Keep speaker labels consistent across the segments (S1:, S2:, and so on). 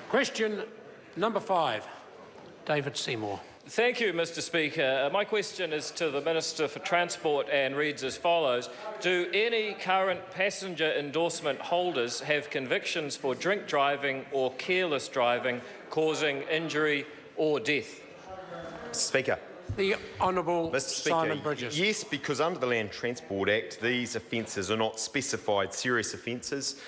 S1: Question number 5, David Seymour.
S2: Thank you, Mr Speaker. My question is to the Minister for Transport and reads as follows. Do any current passenger endorsement holders have convictions for drink driving or careless driving causing injury or death?
S3: Mr Speaker.
S1: The Honourable
S3: Mr Speaker,
S1: Simon Bridges.
S3: Yes, because under the Land Transport Act, these offences are not specified serious offences,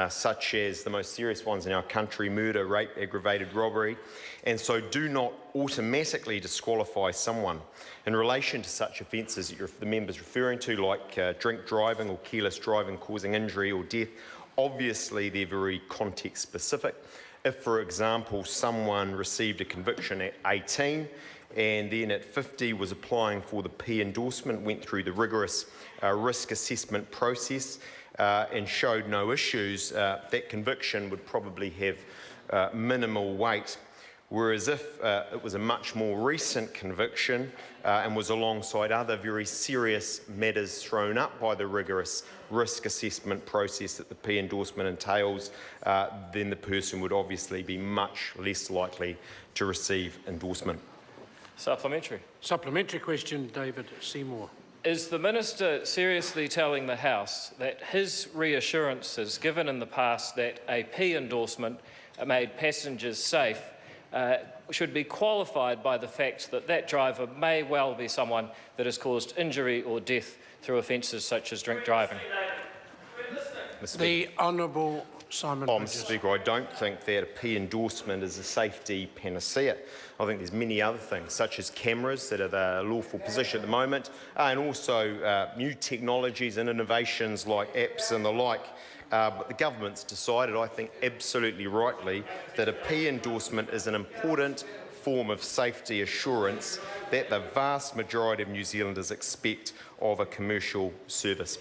S3: such as the most serious ones in our country, murder, rape, aggravated robbery, and so do not automatically disqualify someone. In relation to such offences that the member is referring to, like drink driving or careless driving causing injury or death, obviously they're very context specific. If, for example, someone received a conviction at 18 and then at 50 was applying for the P endorsement, went through the rigorous risk assessment process and showed no issues, that conviction would probably have minimal weight. Whereas if it was a much more recent conviction and was alongside other very serious matters thrown up by the rigorous risk assessment process that the P endorsement entails, then the person would obviously be much less likely to receive endorsement.
S2: Supplementary.
S1: Supplementary question, David Seymour.
S2: Is the Minister seriously telling the House that his reassurances given in the past that a P endorsement made passengers safe should be qualified by the fact that that driver may well be someone that has caused injury or death through offences such as drink driving?
S1: The Honourable Simon Bridges.
S3: Mr Speaker, I don't think that a P endorsement is a safety panacea. I think there's many other things, such as cameras that are the lawful position at the moment, and also new technologies and innovations like apps and the like. But the government's decided, I think absolutely rightly, that a P endorsement is an important form of safety assurance that the vast majority of New Zealanders expect of a commercial service.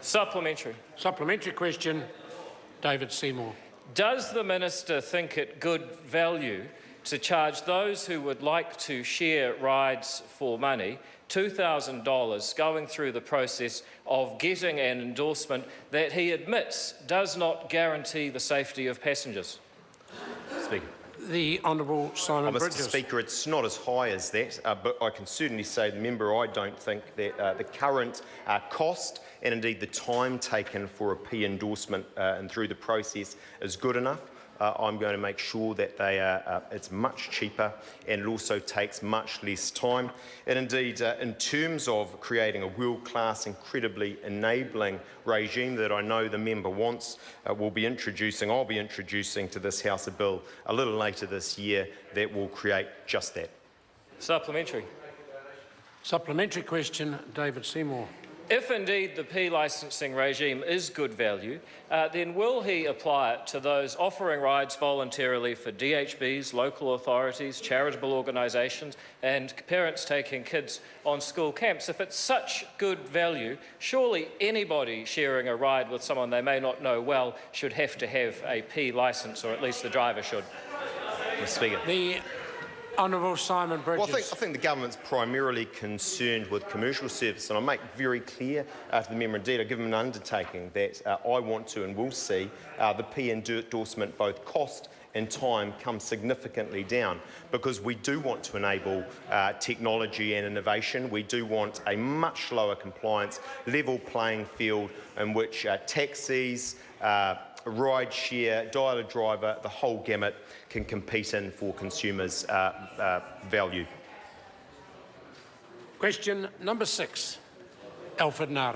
S2: Supplementary.
S1: Supplementary question, David Seymour.
S2: Does the Minister think it good value to charge those who would like to share rides for money $2,000 going through the process of getting an endorsement that he admits does not guarantee the safety of passengers?
S3: Speaker.
S1: The Honourable Simon Bridges.
S3: Mr Speaker, it's not as high as that, but I can certainly say to the member I don't think that the current cost and indeed the time taken for a P endorsement and through the process is good enough. I'm going to make sure that it's much cheaper and it also takes much less time. And indeed, in terms of creating a world-class, incredibly enabling regime that I know the member wants, I'll be introducing to this House a bill a little later this year that will create just that.
S2: Supplementary.
S1: Supplementary question, David Seymour.
S2: If indeed the P licensing regime is good value, then will he apply it to those offering rides voluntarily for DHBs, local authorities, charitable organisations and parents taking kids on school camps? If it's such good value, surely anybody sharing a ride with someone they may not know well should have to have a P licence, or at least the driver should.
S3: Mr Speaker.
S1: The Honourable Simon Bridges.
S3: Well, I think the government's primarily concerned with commercial service, and I make very clear to the member, indeed, I give him an undertaking that I want to and will see the P endorsement, both cost and time, come significantly down, because we do want to enable technology and innovation. We do want a much lower compliance, level playing field in which taxis, ride share, dial-a-driver, the whole gamut can compete in for consumers' value.
S1: Question number 6, Alfred Nara.